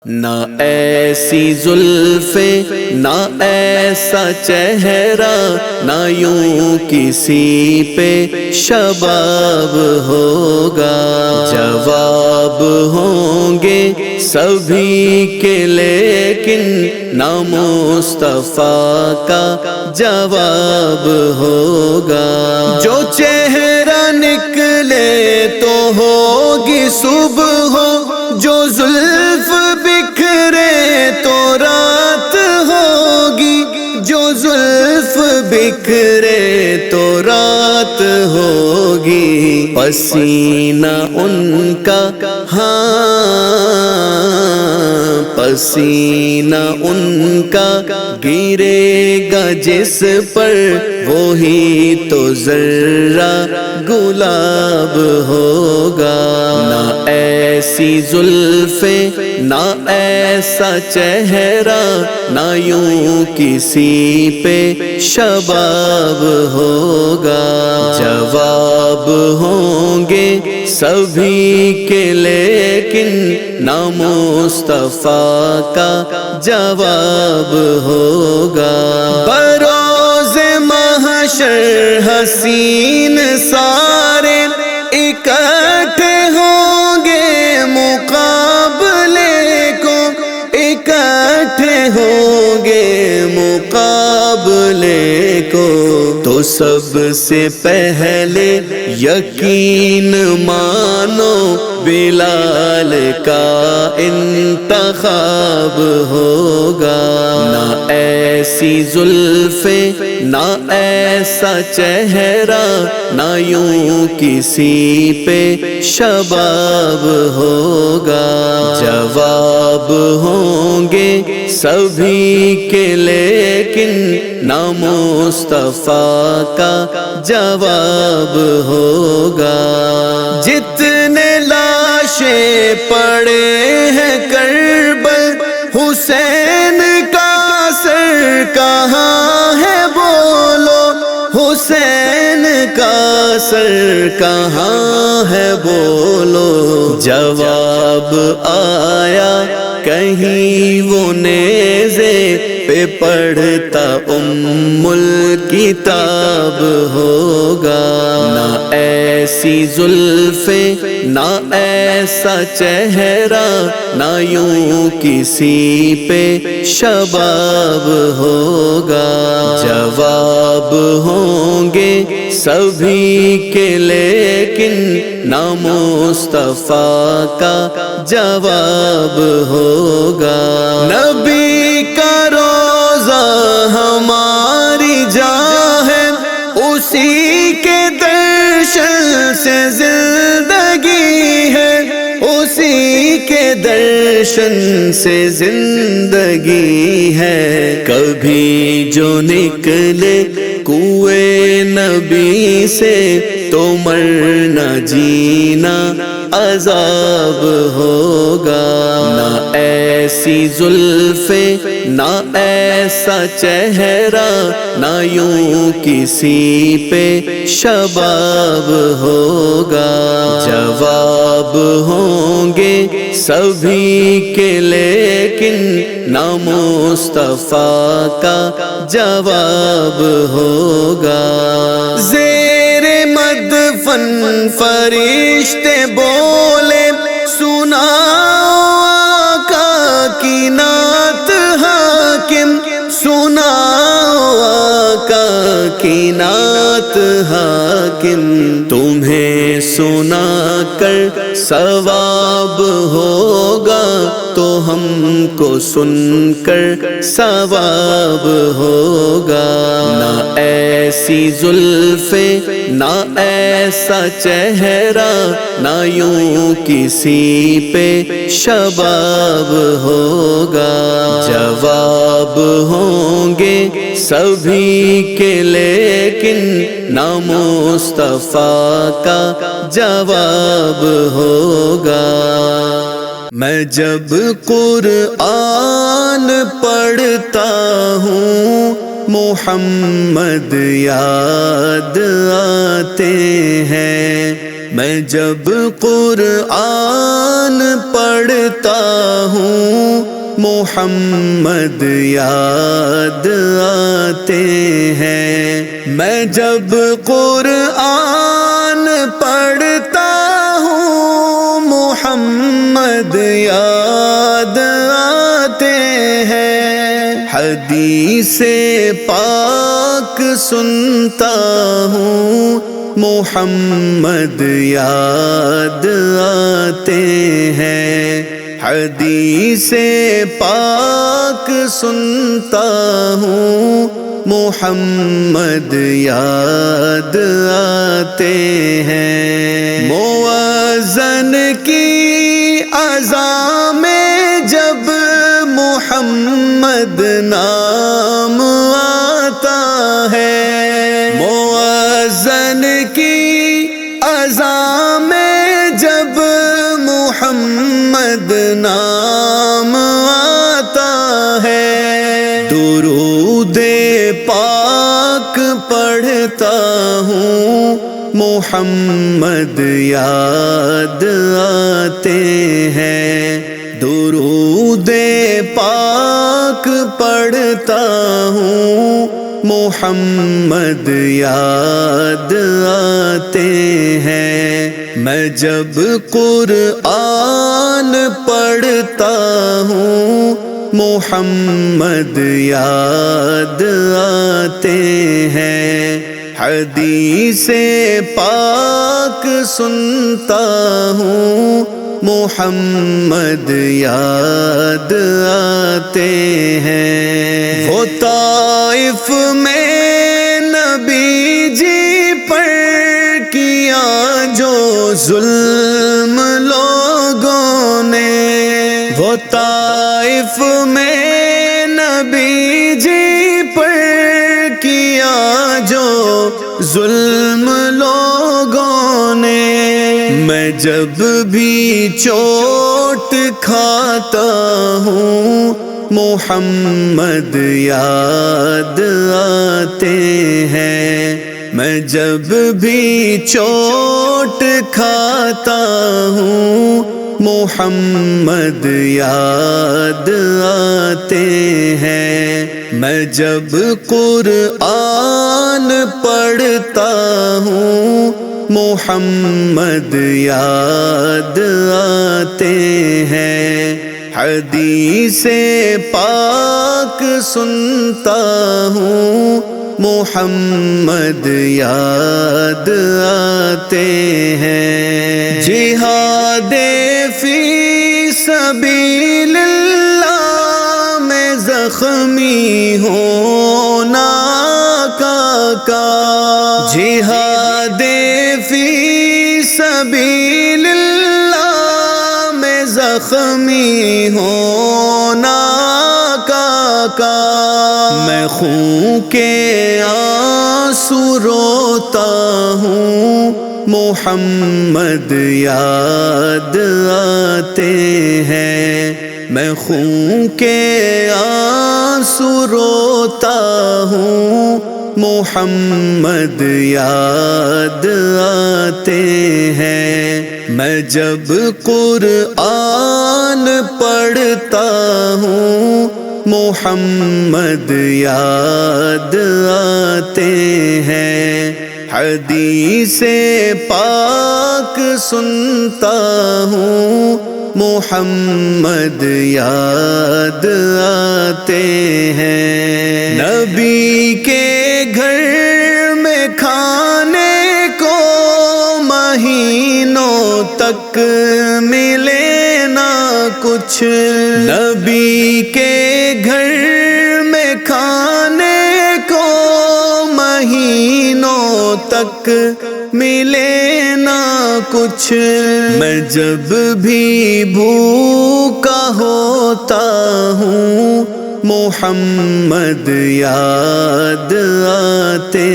نہ ایسی زلفیں نہ ایسا چہرہ، نہ یوں کسی پہ شباب ہوگا۔ جواب ہوں گے سبھی کے لیکن نہ مصطفیٰ کا جواب ہوگا۔ جو چہرہ نکلے تو ہوگی صبح، جو زلف بکھرے تو رات ہوگی، جو زلف بکھرے تو رات ہوگی۔ پسینہ ان کا پسینہ ان کا گرے گا جس پر، وہی تو ذرہ گلاب ہوگا۔ نہ ایسی زلفیں نہ ایسا چہرہ، نہ یوں کسی پہ شباب ہوگا۔ جواب ہوں گے سبھی کے لیکن نہ مصطفیٰ کا جواب ہوگا۔ بروز محشر حسین سارے اکٹھے ہوں گے مقابلے کو، اکٹھے ہوں گے مقابلے کو۔ تو سب سے پہلے یقین مانو بلال کا انتخاب ہوگا۔ نہ ایسی زلفیں نہ ایسا چہرہ، نہ یوں کسی پہ شباب ہوگا۔ جواب ہوں گے سبھی کے لیکن نہ مصطفیٰ کا جواب ہوگا۔ جتنے لاشیں پڑے ہیں کربل، حسین کا سر کہاں ہے بولو، حسین کا سر کہاں ہے بولو۔ جواب آیا کہیں وہ نیزے پہ پڑھتا الکتاب ہوگا۔ نہ ایسی زلفیں نہ ایسا چہرہ، نہ یوں کسی پہ شباب ہوگا۔ جواب ہوں گے سبھی کے لیکن نہ مصطفیٰ کا جواب ہوگا۔ نبی کا روزہ ہماری جان ہے، اسی کے درشن سے زندگی ہے، اسی کے درشن سے زندگی ہے۔ کبھی جو نکلے کوئے نبی سے تو مرنا جینا عذاب ہوگا۔ نہ ایسی زلفیں نہ ایسا چہرہ، نہ یوں کسی پہ شباب ہوگا۔ جواب ہوں گے سبھی کے لیکن نہ مصطفیٰ کا جواب ہوگا۔ زیر مدفن فرشتے بولے، سناؤ آقا کی نعت حاکم، سناؤ آقا کی نعت حاکم۔ تمہیں سنا کر ثواب ہوگا تو ہم کو سن کر ثواب ہوگا۔ نہ ایسی زلفیں نہ ایسا چہرہ، نہ یوں کسی پہ شباب ہوگا۔ جواب ہوں گے سبھی کے لیکن نہ مصطفیٰ کا جواب ہوگا۔ میں جب قرآن پڑھتا ہوں محمد یاد آتے ہیں، میں جب قرآن پڑھتا ہوں محمد یاد آتے ہیں، میں جب قرآن پڑھتا ہوں محمد یاد آتے ہیں، حدیث پاک سنتا ہوں محمد یاد آتے ہیں، حدیث پاک سنتا ہوں محمد یاد آتے ہیں۔ مؤذن کی اذان میں جب محمد نام آتا ہے، مؤذن کی اذان میں جب محمد نام آتا ہے، درود پاک پڑھتا ہوں محمد یاد آتے ہیں، درود پاک پڑھتا ہوں محمد یاد آتے ہیں، میں جب قرآن پڑھتا ہوں محمد یاد آتے ہیں، حدیث پاک سنتا ہوں محمد یاد آتے ہیں۔ وہ طائف میں نبی جی پر کیا جو ظلم لوگوں نے، وہ طائف میں نبی جی پر کیا جو ظلم لوگوں نے، میں جب بھی چوٹ کھاتا ہوں محمد یاد آتے ہیں، میں جب بھی چوٹ کھاتا ہوں محمد یاد آتے ہیں، میں جب قرآن پڑھتا ہوں محمد یاد آتے ہیں، حدیث پاک سنتا ہوں محمد یاد آتے ہیں۔ جہاد فی سبیل اللہ میں زخمی ہونا کا جہاد فی سبیل اللہ میں زخمی ہونا کا میں خون کے آنسو روتا ہوں محمد یاد آتے ہیں، میں خون کے آنسو روتا ہوں محمد یاد آتے ہیں، میں جب قرآن پڑھتا ہوں محمد یاد آتے ہیں، حدیث پاک سنتا ہوں محمد یاد آتے ہیں۔ نبی کے گھر میں کھانے کو مہینوں تک ملے نہ کچھ، نبی کے گھر میں کھانے کو مہینوں تک ملے نہ کچھ، میں جب بھی بھوکا ہوتا ہوں محمد یاد آتے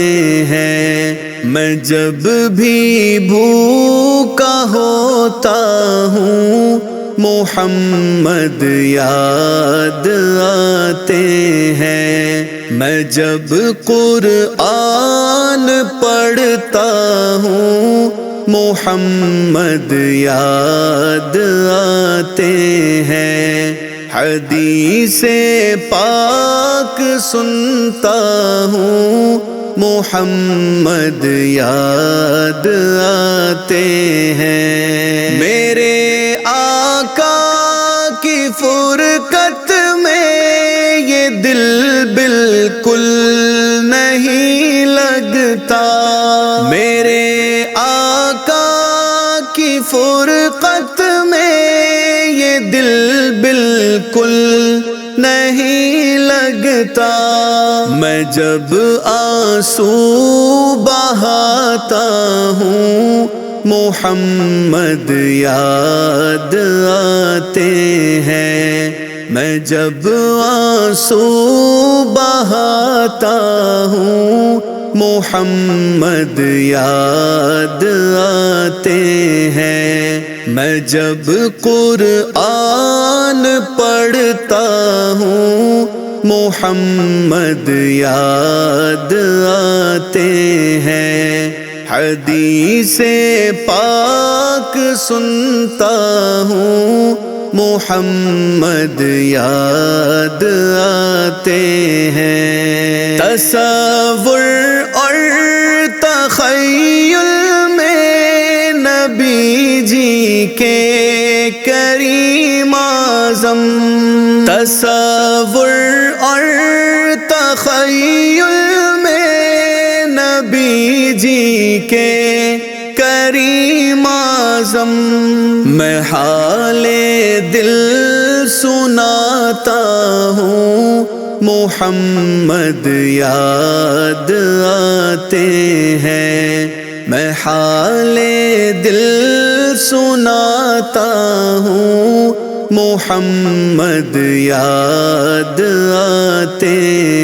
ہیں، میں جب بھی بھوکا ہوتا ہوں محمد یاد آتے ہیں، میں جب قرآن پڑھتا ہوں محمد یاد آتے ہیں، حدیث پاک سنتا ہوں محمد یاد آتے ہیں۔ میرے آقا کی فرقت میں یہ دل بالکل نہیں لگتا، میرے آقا کی فرقت میں یہ دل بالکل نہیں لگتا۔ میں جب آنسو بہاتا ہوں محمد یاد آتے ہیں، میں جب آنسو بہاتا ہوں محمد یاد آتے ہیں، میں جب قرآن پڑھتا ہوں محمد یاد آتے ہیں، حدیث پاک سنتا ہوں محمد یاد آتے ہیں۔ تصور اور تخیل میں نبی جی کے کریم اعظم، تصور اور تخیل میں نبی جی کے کریم اعظم، میں حال دل سناتا ہوں محمد یاد آتے ہیں، میں حال دل سناتا ہوں محمد یاد آتے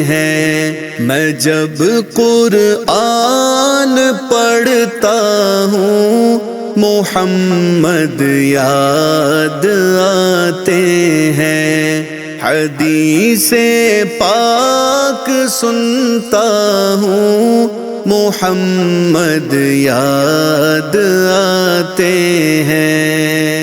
ہیں، میں جب قرآن پڑھتا ہوں محمد یاد آتے ہیں، حدیث پاک سنتا ہوں محمد یاد آتے ہیں۔